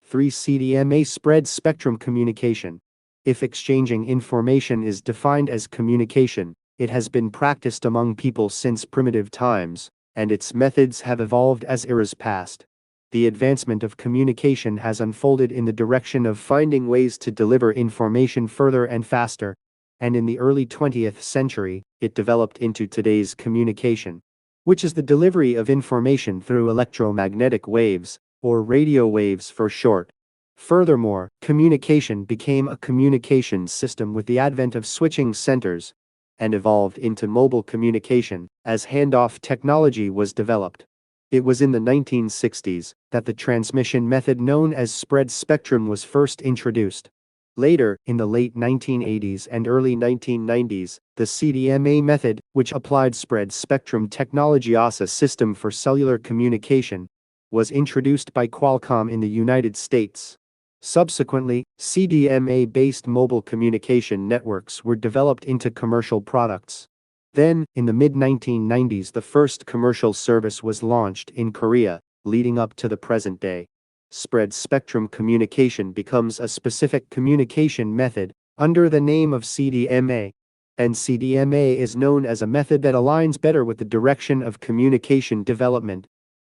3. CDMA spread spectrum communication. If exchanging information is defined as communication, it has been practiced among people since primitive times, and its methods have evolved as eras passed. The advancement of communication has unfolded in the direction of finding ways to deliver information further and faster, and in the early 20th century, it developed into today's communication, which is the delivery of information through electromagnetic waves, or radio waves for short. Furthermore, communication became a communication system with the advent of switching centers, and evolved into mobile communication as handoff technology was developed. It was in the 1960s that the transmission method known as spread spectrum was first introduced. Later, in the late 1980s and early 1990s, the CDMA method, which applied spread spectrum technology as a system for cellular communication, was introduced by Qualcomm in the United States. Subsequently, CDMA-based mobile communication networks were developed into commercial products. Then, in the mid-1990s, the first commercial service was launched in Korea, leading up to the present day. Spread spectrum communication becomes a specific communication method under the name of CDMA, and CDMA is known as a method that aligns better with the direction of communication development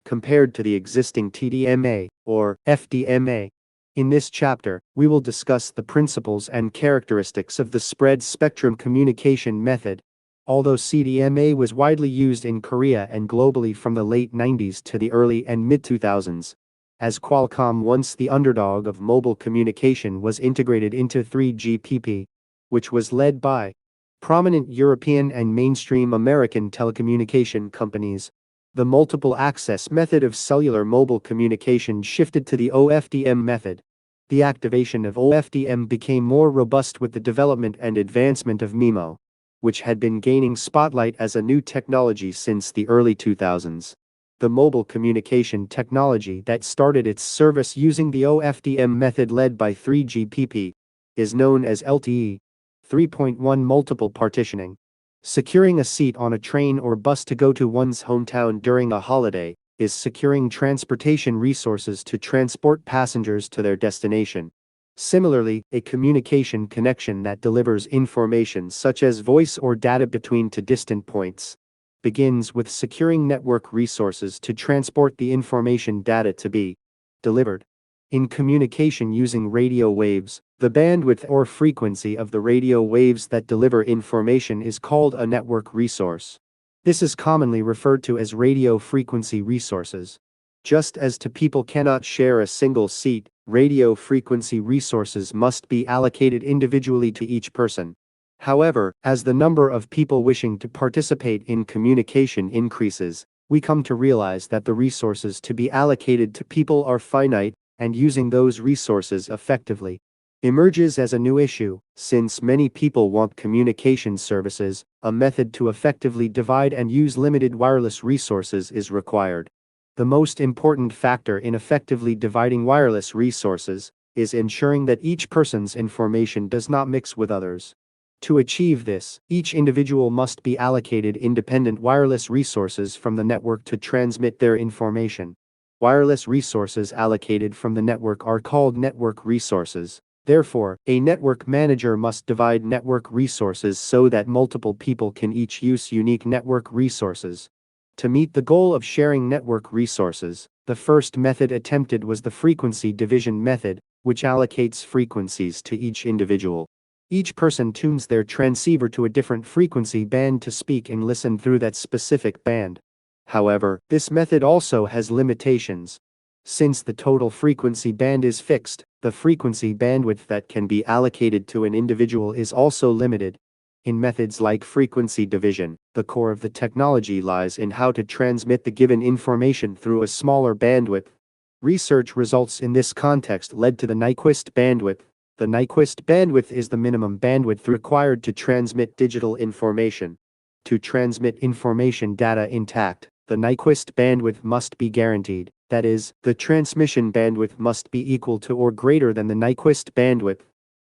compared to the existing TDMA or FDMA. In this chapter, we will discuss the principles and characteristics of the spread spectrum communication method. Although CDMA was widely used in Korea and globally from the late 90s to the early and mid-2000s, as Qualcomm, once the underdog of mobile communication, was integrated into 3GPP, which was led by prominent European and mainstream American telecommunication companies. The multiple access method of cellular mobile communication shifted to the OFDM method. The activation of OFDM became more robust with the development and advancement of MIMO, which had been gaining spotlight as a new technology since the early 2000s. The mobile communication technology that started its service using the OFDM method led by 3GPP is known as LTE 3.1 multiple partitioning. Securing a seat on a train or bus to go to one's hometown during a holiday is securing transportation resources to transport passengers to their destination. Similarly, a communication connection that delivers information such as voice or data between two distant points begins with securing network resources to transport the information data to be delivered. In communication using radio waves, the bandwidth or frequency of the radio waves that deliver information is called a network resource. This is commonly referred to as radio frequency resources. Just as two people cannot share a single seat, radio frequency resources must be allocated individually to each person. However, as the number of people wishing to participate in communication increases, we come to realize that the resources to be allocated to people are finite, and using those resources effectively emerges as a new issue. Since many people want communication services, a method to effectively divide and use limited wireless resources is required. The most important factor in effectively dividing wireless resources is ensuring that each person's information does not mix with others. To achieve this, each individual must be allocated independent wireless resources from the network to transmit their information. Wireless resources allocated from the network are called network resources. Therefore, a network manager must divide network resources so that multiple people can each use unique network resources. To meet the goal of sharing network resources, the first method attempted was the frequency division method, which allocates frequencies to each individual. Each person tunes their transceiver to a different frequency band to speak and listen through that specific band. However, this method also has limitations. Since the total frequency band is fixed, the frequency bandwidth that can be allocated to an individual is also limited. In methods like frequency division, the core of the technology lies in how to transmit the given information through a smaller bandwidth. Research results in this context led to the Nyquist bandwidth. The Nyquist bandwidth is the minimum bandwidth required to transmit digital information. To transmit information data intact, the Nyquist bandwidth must be guaranteed. That is, the transmission bandwidth must be equal to or greater than the Nyquist bandwidth.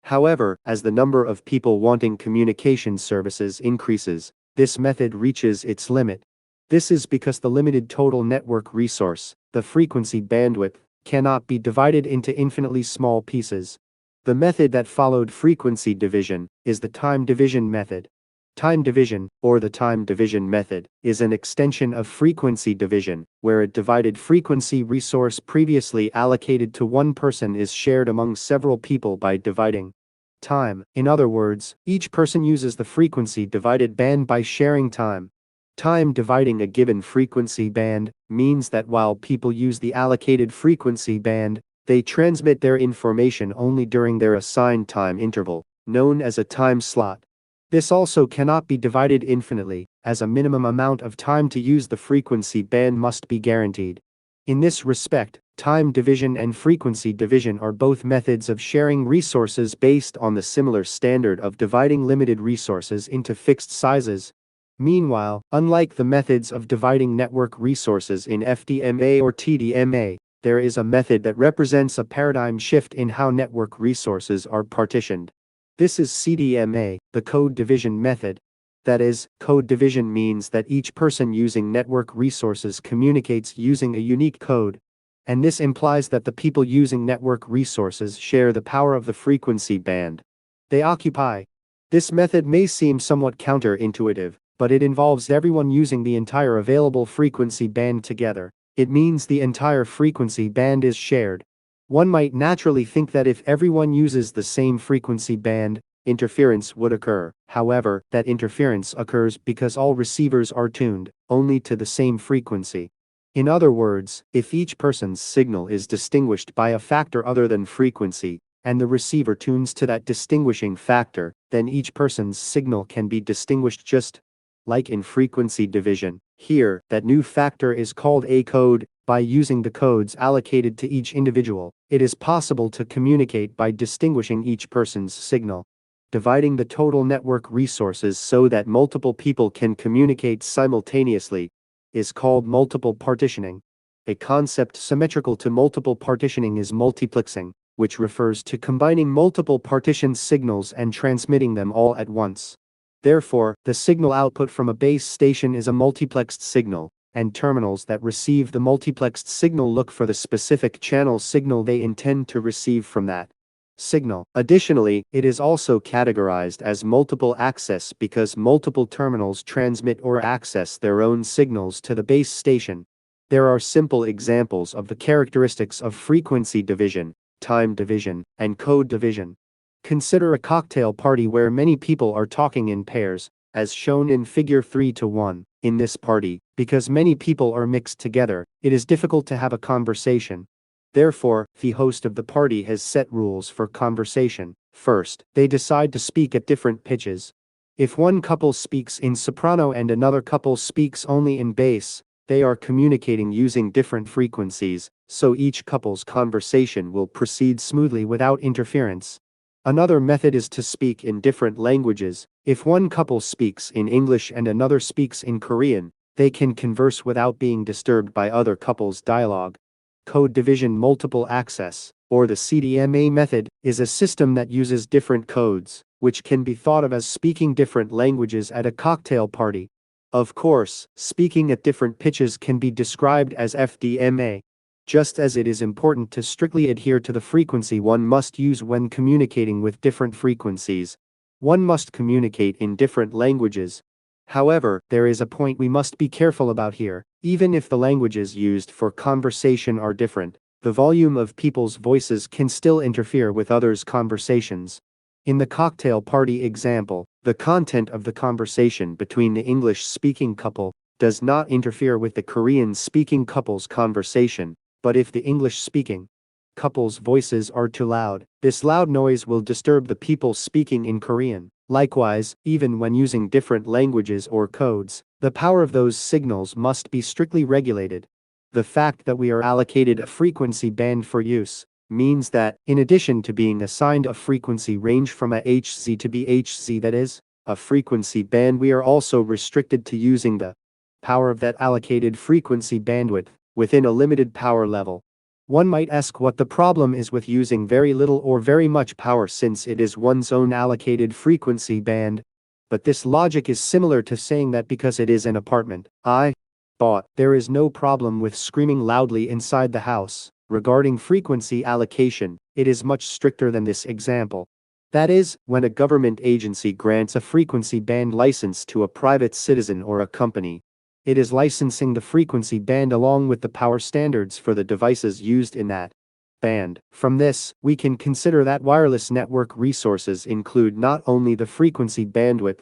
However, as the number of people wanting communication services increases, this method reaches its limit. This is because the limited total network resource, the frequency bandwidth, cannot be divided into infinitely small pieces. The method that followed frequency division is the time division method. Time division, or the time division method, is an extension of frequency division, where a divided frequency resource previously allocated to one person is shared among several people by dividing time. In other words, each person uses the frequency divided band by sharing time. Time dividing a given frequency band means that while people use the allocated frequency band, they transmit their information only during their assigned time interval, known as a time slot. This also cannot be divided infinitely, as a minimum amount of time to use the frequency band must be guaranteed. In this respect, time division and frequency division are both methods of sharing resources based on the similar standard of dividing limited resources into fixed sizes. Meanwhile, unlike the methods of dividing network resources in FDMA or TDMA, there is a method that represents a paradigm shift in how network resources are partitioned. This is CDMA, the code division method. That is, code division means that each person using network resources communicates using a unique code. And this implies that the people using network resources share the power of the frequency band they occupy. This method may seem somewhat counterintuitive, but it involves everyone using the entire available frequency band together. It means the entire frequency band is shared. One might naturally think that if everyone uses the same frequency band, interference would occur. However, that interference occurs because all receivers are tuned only to the same frequency. In other words, if each person's signal is distinguished by a factor other than frequency, and the receiver tunes to that distinguishing factor, then each person's signal can be distinguished just like in frequency division. Here, that new factor is called a code. By using the codes allocated to each individual, it is possible to communicate by distinguishing each person's signal. Dividing the total network resources so that multiple people can communicate simultaneously is called multiple partitioning. A concept symmetrical to multiple partitioning is multiplexing, which refers to combining multiple partitioned signals and transmitting them all at once. Therefore, the signal output from a base station is a multiplexed signal, and terminals that receive the multiplexed signal look for the specific channel signal they intend to receive from that signal. Additionally, it is also categorized as multiple access because multiple terminals transmit or access their own signals to the base station. There are simple examples of the characteristics of frequency division, time division, and code division. Consider a cocktail party where many people are talking in pairs, as shown in figure 3:1. In this party, because many people are mixed together, it is difficult to have a conversation. Therefore, the host of the party has set rules for conversation. First, they decide to speak at different pitches. If one couple speaks in soprano and another couple speaks only in bass, they are communicating using different frequencies, so each couple's conversation will proceed smoothly without interference. Another method is to speak in different languages. If one couple speaks in English and another speaks in Korean, they can converse without being disturbed by other couples' dialogue. Code division multiple access, or the CDMA method, is a system that uses different codes, which can be thought of as speaking different languages at a cocktail party. Of course, speaking at different pitches can be described as FDMA. Just as it is important to strictly adhere to the frequency one must use when communicating with different frequencies, one must communicate in different languages. However, there is a point we must be careful about here. Even if the languages used for conversation are different, the volume of people's voices can still interfere with others' conversations. In the cocktail party example, the content of the conversation between the English-speaking couple does not interfere with the Korean-speaking couple's conversation. But if the English-speaking couple's voices are too loud, this loud noise will disturb the people speaking in Korean. Likewise, even when using different languages or codes, the power of those signals must be strictly regulated. The fact that we are allocated a frequency band for use means that, in addition to being assigned a frequency range from a Hz to BHz, that is, a frequency band, we are also restricted to using the power of that allocated frequency bandwidth within a limited power level. One might ask what the problem is with using very little or very much power since it is one's own allocated frequency band. But this logic is similar to saying that because it is an apartment I bought, there is no problem with screaming loudly inside the house. Regarding frequency allocation, it is much stricter than this example. That is, when a government agency grants a frequency band license to a private citizen or a company, it is licensing the frequency band along with the power standards for the devices used in that band. From this, we can consider that wireless network resources include not only the frequency bandwidth,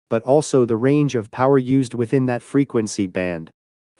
but also the range of power used within that frequency band.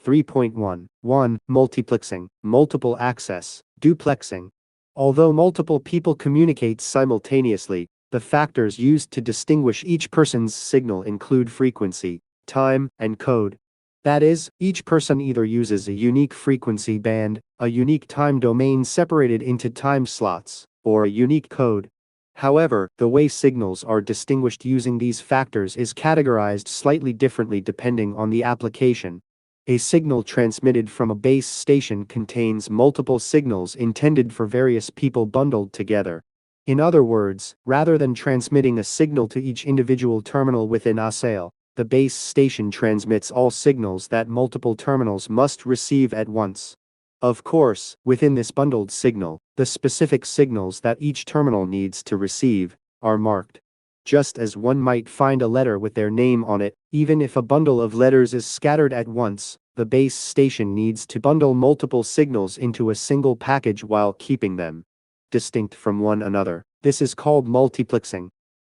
3.1. 1. Multiplexing, multiple access, duplexing. Although multiple people communicate simultaneously, the factors used to distinguish each person's signal include frequency, time, and code. That is, each person either uses a unique frequency band, a unique time domain separated into time slots, or a unique code. However, the way signals are distinguished using these factors is categorized slightly differently depending on the application. A signal transmitted from a base station contains multiple signals intended for various people bundled together. In other words, rather than transmitting a signal to each individual terminal within a cell, the base station transmits all signals that multiple terminals must receive at once. Of course, within this bundled signal, the specific signals that each terminal needs to receive are marked. Just as one might find a letter with their name on it, even if a bundle of letters is scattered at once, the base station needs to bundle multiple signals into a single package while keeping them distinct from one another. This is called multiplexing.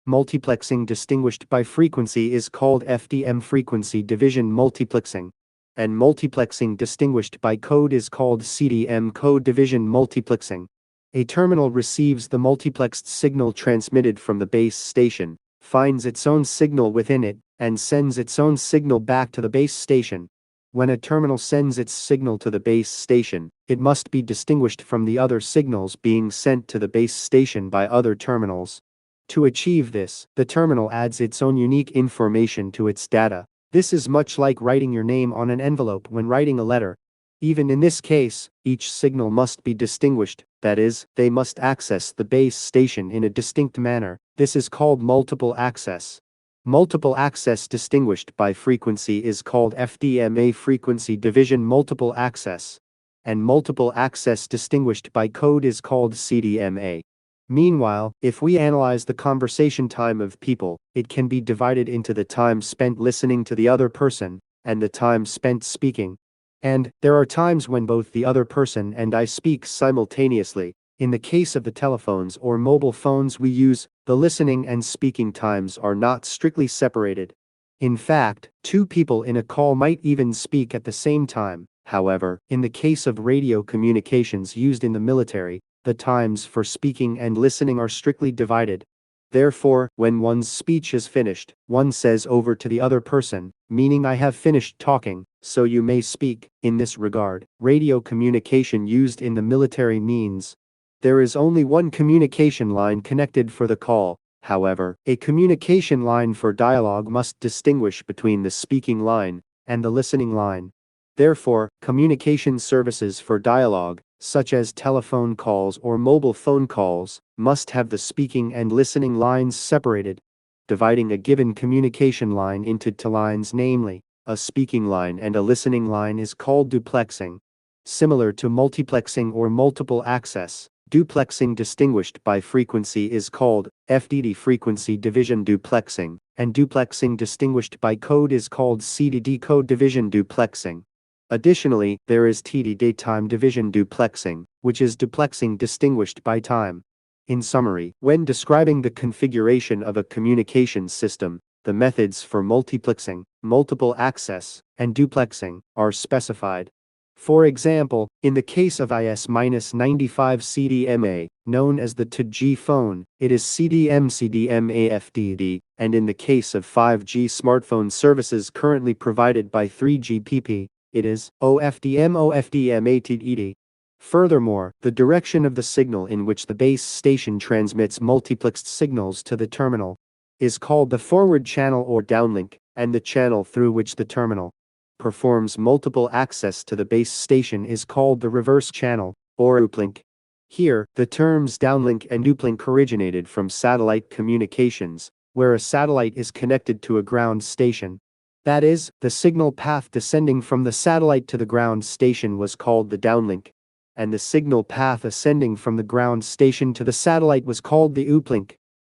Multiplexing distinguished by frequency is called FDM, frequency division multiplexing. And multiplexing distinguished by code is called CDM, code division multiplexing. A terminal receives the multiplexed signal transmitted from the base station, finds its own signal within it, and sends its own signal back to the base station. When a terminal sends its signal to the base station, it must be distinguished from the other signals being sent to the base station by other terminals. To achieve this, the terminal adds its own unique information to its data. This is much like writing your name on an envelope when writing a letter. Even in this case, each signal must be distinguished, that is, they must access the base station in a distinct manner. This is called multiple access. Multiple access distinguished by frequency is called FDMA, frequency division multiple access. And multiple access distinguished by code is called CDMA. Meanwhile, if we analyze the conversation time of people, it can be divided into the time spent listening to the other person, and the time spent speaking. And there are times when both the other person and I speak simultaneously. In the case of the telephones or mobile phones we use, the listening and speaking times are not strictly separated. In fact, two people in a call might even speak at the same time. However, in the case of radio communications used in the military, the times for speaking and listening are strictly divided. Therefore, when one's speech is finished, one says over to the other person, meaning I have finished talking, so you may speak. In this regard, radio communication used in the military means there is only one communication line connected for the call. However, a communication line for dialogue must distinguish between the speaking line and the listening line. Therefore, communication services for dialogue, such as telephone calls or mobile phone calls, must have the speaking and listening lines separated. Dividing a given communication line into two lines, namely, a speaking line and a listening line, is called duplexing. Similar to multiplexing or multiple access, duplexing distinguished by frequency is called FDD, frequency division duplexing, and duplexing distinguished by code is called CDD, code division duplexing. Additionally, there is TDD, time division duplexing, which is duplexing distinguished by time. In summary, when describing the configuration of a communication system, the methods for multiplexing, multiple access, and duplexing are specified. For example, in the case of IS-95 CDMA, known as the 2G phone, it is CDMA FDD, and in the case of 5G smartphone services currently provided by 3GPP, it is OFDM TDD. Furthermore, the direction of the signal in which the base station transmits multiplexed signals to the terminal is called the forward channel or downlink, and the channel through which the terminal performs multiple access to the base station is called the reverse channel, or uplink. Here, the terms downlink and uplink originated from satellite communications, where a satellite is connected to a ground station. That is, the signal path descending from the satellite to the ground station was called the downlink, and the signal path ascending from the ground station to the satellite was called the uplink.